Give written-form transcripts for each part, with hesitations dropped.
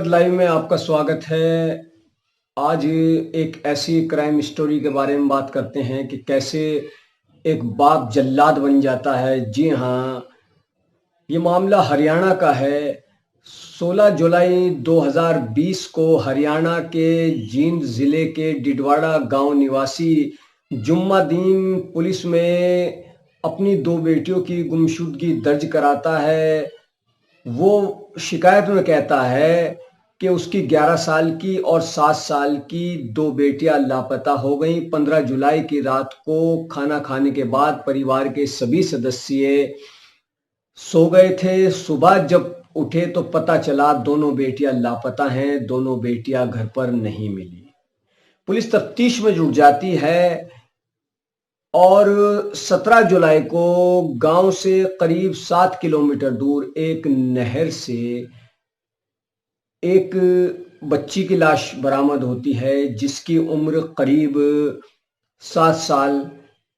Live में आपका स्वागत है। आज एक ऐसी क्राइम स्टोरी के बारे में बात करते हैं कि कैसे एक बाप जल्लाद बन जाता है। जी हाँ, ये मामला हरियाणा का है। 16 जुलाई 2020 को हरियाणा के जींद जिले के डिडवाड़ा गांव निवासी जुम्मादीन पुलिस में अपनी दो बेटियों की गुमशुदगी दर्ज कराता है। वो शिकायत में कहता है कि उसकी 11 साल की और 7 साल की दो बेटियां लापता हो गईं। 15 जुलाई की रात को खाना खाने के बाद परिवार के सभी सदस्य सो गए थे। सुबह जब उठे तो पता चला दोनों बेटियां लापता हैं, दोनों बेटियां घर पर नहीं मिली। पुलिस तफ्तीश में जुट जाती है और 17 जुलाई को गांव से करीब 7 किलोमीटर दूर एक नहर से एक बच्ची की लाश बरामद होती है जिसकी उम्र करीब 7 साल।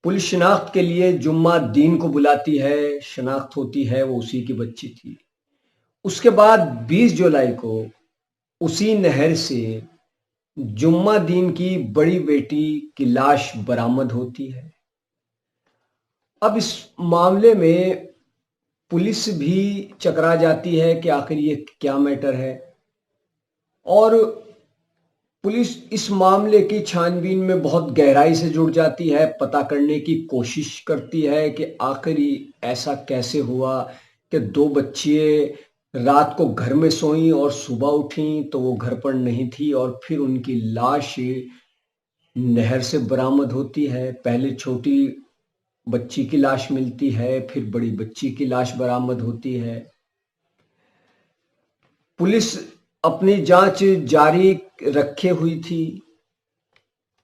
पुलिस शिनाख्त के लिए जुम्मा दीन को बुलाती है। शिनाख्त होती है वो उसी की बच्ची थी। उसके बाद 20 जुलाई को उसी नहर से जुम्मा दीन की बड़ी बेटी की लाश बरामद होती है। अब इस मामले में पुलिस भी चकरा जाती है कि आखिर ये क्या मैटर है, और पुलिस इस मामले की छानबीन में बहुत गहराई से जुड़ जाती है। पता करने की कोशिश करती है कि आखिर ऐसा कैसे हुआ कि दो बच्चियां रात को घर में सोईं और सुबह उठी तो वो घर पर नहीं थी, और फिर उनकी लाश नहर से बरामद होती है। पहले छोटी बच्ची की लाश मिलती है, फिर बड़ी बच्ची की लाश बरामद होती है। पुलिस अपनी जांच जारी रखे हुई थी।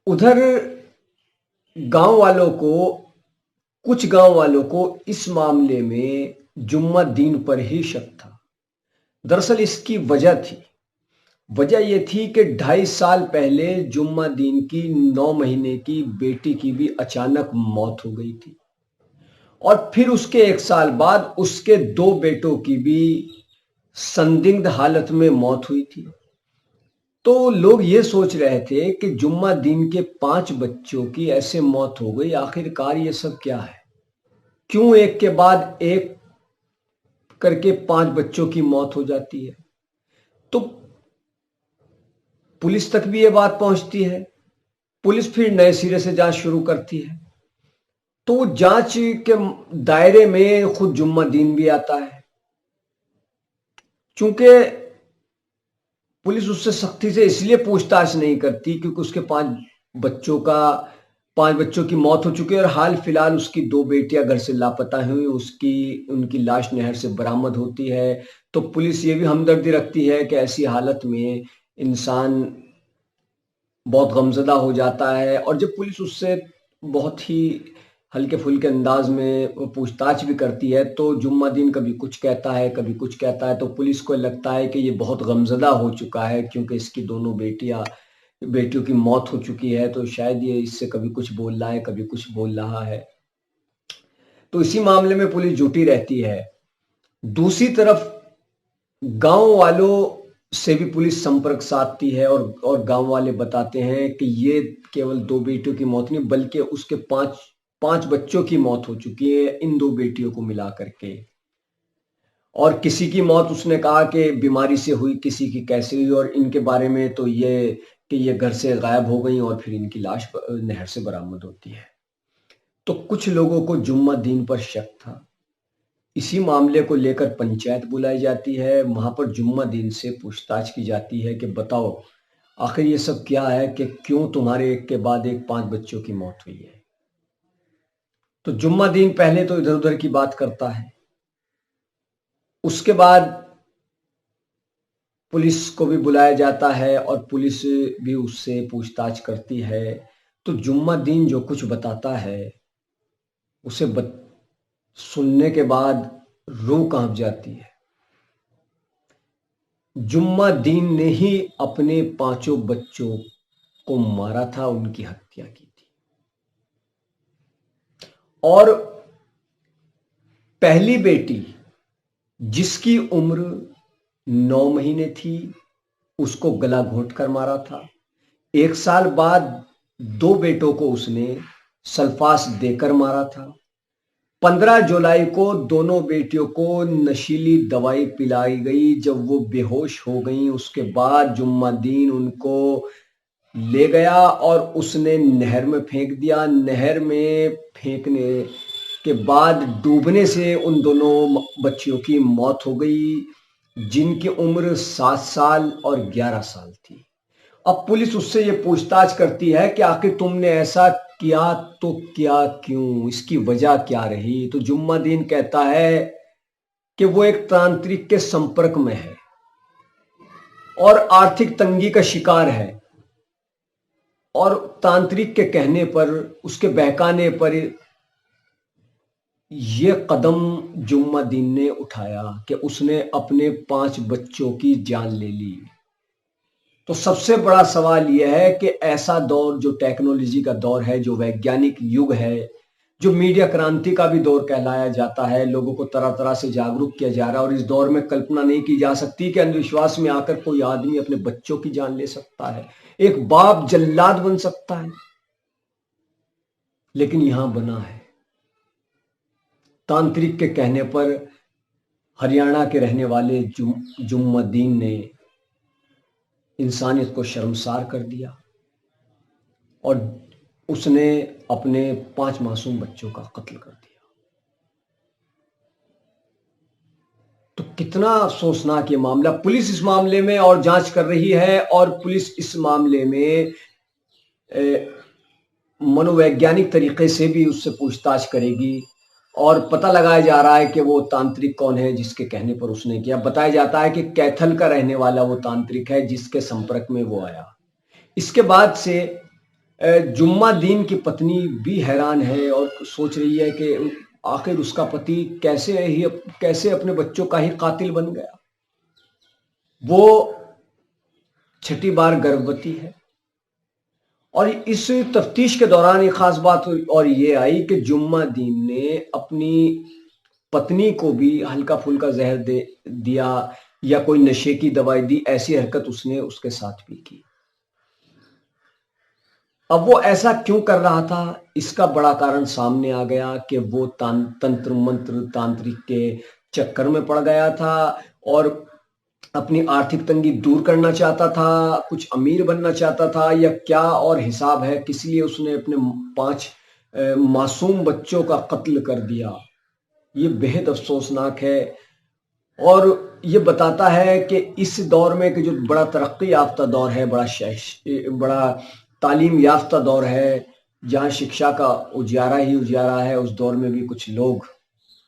उधर गांव वालों को कुछ गांव वालों को इस मामले में जुम्मा दीन पर ही शक था। दरअसल इसकी वजह यह थी कि 2.5 साल पहले जुम्मा दीन की 9 महीने की बेटी की भी अचानक मौत हो गई थी, और फिर उसके 1 साल बाद उसके दो बेटों की भी संदिग्ध हालत में मौत हुई थी। तो लोग ये सोच रहे थे कि जुम्मा दीन के 5 बच्चों की ऐसे मौत हो गई, आखिरकार ये सब क्या है? क्यों एक के बाद एक करके 5 बच्चों की मौत हो जाती है? तो पुलिस तक भी ये बात पहुंचती है। पुलिस फिर नए सिरे से जांच शुरू करती है। तो जांच के दायरे में खुद जुम्मा दीन भी आता है। चूंकि पुलिस उससे सख्ती से इसलिए पूछताछ नहीं करती क्योंकि उसके बच्चों का 5 बच्चों की मौत हो चुकी है, और हाल फिलहाल उसकी दो बेटियां घर से लापता हुई, उनकी लाश नहर से बरामद होती है। तो पुलिस ये भी हमदर्दी रखती है कि ऐसी हालत में इंसान बहुत गमजदा हो जाता है, और जब पुलिस उससे बहुत ही हल्के फुल्के अंदाज में वो पूछताछ भी करती है तो जुम्मा दीन कभी कुछ कहता है, कभी कुछ कहता है। तो पुलिस को लगता है कि ये बहुत गमजदा हो चुका है क्योंकि इसकी दोनों बेटियों की मौत हो चुकी है, तो शायद ये इससे कभी कुछ बोल रहा है, कभी कुछ बोल रहा है। तो इसी मामले में पुलिस जुटी रहती है। दूसरी तरफ गांव वालों से भी पुलिस संपर्क साधती है, और गांव वाले बताते हैं कि ये केवल दो बेटियों की मौत नहीं बल्कि उसके पांच पांच बच्चों की मौत हो चुकी है इन दो बेटियों को मिला करके। और किसी की मौत उसने कहा कि बीमारी से हुई, किसी की कैसे हुई, और इनके बारे में तो ये कि ये घर से गायब हो गई और फिर इनकी लाश नहर से बरामद होती है। तो कुछ लोगों को जुम्मा दीन पर शक था। इसी मामले को लेकर पंचायत बुलाई जाती है। वहां पर जुम्मा दीन से पूछताछ की जाती है कि बताओ आखिर ये सब क्या है कि क्यों तुम्हारे एक के बाद एक 5 बच्चों की मौत हुई है। तो जुम्मा दीन पहले तो इधर उधर की बात करता है। उसके बाद पुलिस को भी बुलाया जाता है और पुलिस भी उससे पूछताछ करती है। तो जुम्मा दीन जो कुछ बताता है उसे सुनने के बाद रूह कांप जाती है। जुम्मा दीन ने ही अपने 5 बच्चों को मारा था, उनकी हत्या की थी। और पहली बेटी जिसकी उम्र 9 महीने थी उसको गला घोंट कर मारा था। 1 साल बाद 2 बेटों को उसने सल्फास देकर मारा था। 15 जुलाई को दोनों बेटियों को नशीली दवाई पिलाई गई। जब वो बेहोश हो गई, उसके बाद जुम्मादीन उनको ले गया और उसने नहर में फेंक दिया। नहर में फेंकने के बाद डूबने से उन दोनों बच्चियों की मौत हो गई, जिनकी उम्र 7 साल और 11 साल थी। अब पुलिस उससे ये पूछताछ करती है कि आखिर तुमने ऐसा किया तो क्या, क्यों, इसकी वजह क्या रही? तो जुम्मादीन कहता है कि वो एक तांत्रिक के संपर्क में है और आर्थिक तंगी का शिकार है, और तांत्रिक के कहने पर, उसके बहकाने पर यह कदम जुम्मादीन ने उठाया कि उसने अपने 5 बच्चों की जान ले ली। तो सबसे बड़ा सवाल यह है कि ऐसा दौर, जो टेक्नोलॉजी का दौर है, जो वैज्ञानिक युग है, जो मीडिया क्रांति का भी दौर कहलाया जाता है, लोगों को तरह तरह से जागरूक किया जा रहा है, और इस दौर में कल्पना नहीं की जा सकती कि अंधविश्वास में आकर कोई आदमी अपने बच्चों की जान ले सकता है, एक बाप जल्लाद बन सकता है। लेकिन यहां बना है। तांत्रिक के कहने पर हरियाणा के रहने वाले जुम्मदीन ने इंसानियत को शर्मसार कर दिया और उसने अपने 5 मासूम बच्चों का कत्ल कर दिया। तो कितना अफसोसनाक ये मामला। पुलिस इस मामले में और जांच कर रही है, और पुलिस इस मामले में मनोवैज्ञानिक तरीके से भी उससे पूछताछ करेगी, और पता लगाया जा रहा है कि वो तांत्रिक कौन है जिसके कहने पर उसने किया। बताया जाता है कि कैथल का रहने वाला वो तांत्रिक है जिसके संपर्क में वो आया। इसके बाद से जुम्मादीन की पत्नी भी हैरान है और सोच रही है कि आखिर उसका पति कैसे अपने बच्चों का ही कातिल बन गया। वो 6ठी बार गर्भवती है, और इस तफ्तीश के दौरान एक खास बात और ये आई कि जुम्मादीन ने अपनी पत्नी को भी हल्का फुल्का जहर दे दिया या कोई नशे की दवाई दी, ऐसी हरकत उसने उसके साथ भी की। अब वो ऐसा क्यों कर रहा था, इसका बड़ा कारण सामने आ गया कि वो तंत्र मंत्र तांत्रिक के चक्कर में पड़ गया था और अपनी आर्थिक तंगी दूर करना चाहता था, कुछ अमीर बनना चाहता था, या क्या और हिसाब है, किस लिए उसने अपने 5 मासूम बच्चों का कत्ल कर दिया। ये बेहद अफसोसनाक है, और ये बताता है कि इस दौर में कि जो बड़ा तरक्की याफ्ता दौर है, बड़ा तालीम याफ्ता दौर है, जहाँ शिक्षा का उजियारा ही उजियारा है, उस दौर में भी कुछ लोग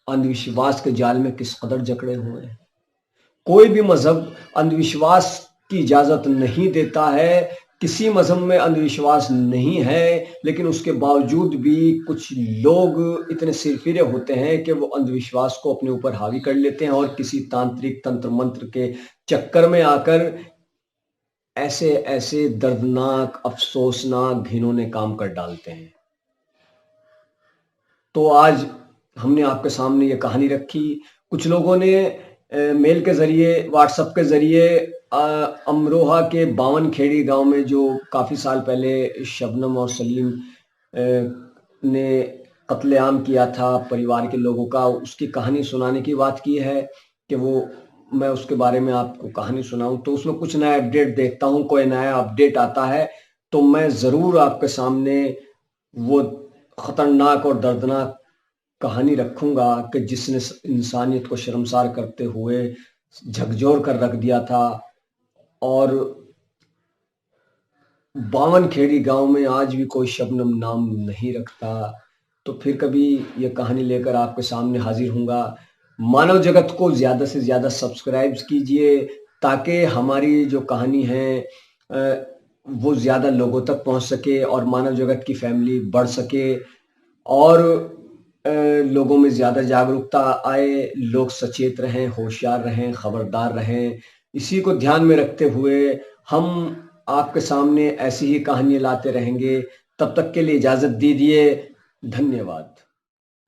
अंधविश्वास के जाल में किस कदर जकड़े हुए हैं। कोई भी मजहब अंधविश्वास की इजाजत नहीं देता है, किसी मजहब में अंधविश्वास नहीं है, लेकिन उसके बावजूद भी कुछ लोग इतने सिरफिरे होते हैं कि वो अंधविश्वास को अपने ऊपर हावी कर लेते हैं और किसी तांत्रिक तंत्र मंत्र के चक्कर में आकर ऐसे ऐसे दर्दनाक, अफसोसनाक, घिनौने काम कर डालते हैं। तो आज हमने आपके सामने ये कहानी रखी। कुछ लोगों ने मेल के जरिए, व्हाट्सएप के जरिए अमरोहा के बावनखेड़ी गांव में जो काफ़ी साल पहले शबनम और सलीम ने कत्लेआम किया था परिवार के लोगों का, उसकी कहानी सुनाने की बात की है कि वो मैं उसके बारे में आपको कहानी सुनाऊं। तो उसमें कुछ नया अपडेट देखता हूं, कोई नया अपडेट आता है तो मैं ज़रूर आपके सामने वो ख़तरनाक और दर्दनाक कहानी रखूंगा कि जिसने इंसानियत को शर्मसार करते हुए झकझोर कर रख दिया था। और बावनखेड़ी गांव में आज भी कोई शबनम नाम नहीं रखता। तो फिर कभी ये कहानी लेकर आपके सामने हाजिर हूँगा। मानव जगत को ज़्यादा से ज़्यादा सब्सक्राइब कीजिए ताकि हमारी जो कहानी है वो ज़्यादा लोगों तक पहुँच सके और मानव जगत की फैमिली बढ़ सके, और लोगों में ज़्यादा जागरूकता आए, लोग सचेत रहें, होशियार रहें, खबरदार रहें। इसी को ध्यान में रखते हुए हम आपके सामने ऐसी ही कहानियाँ लाते रहेंगे। तब तक के लिए इजाज़त दीजिए। धन्यवाद।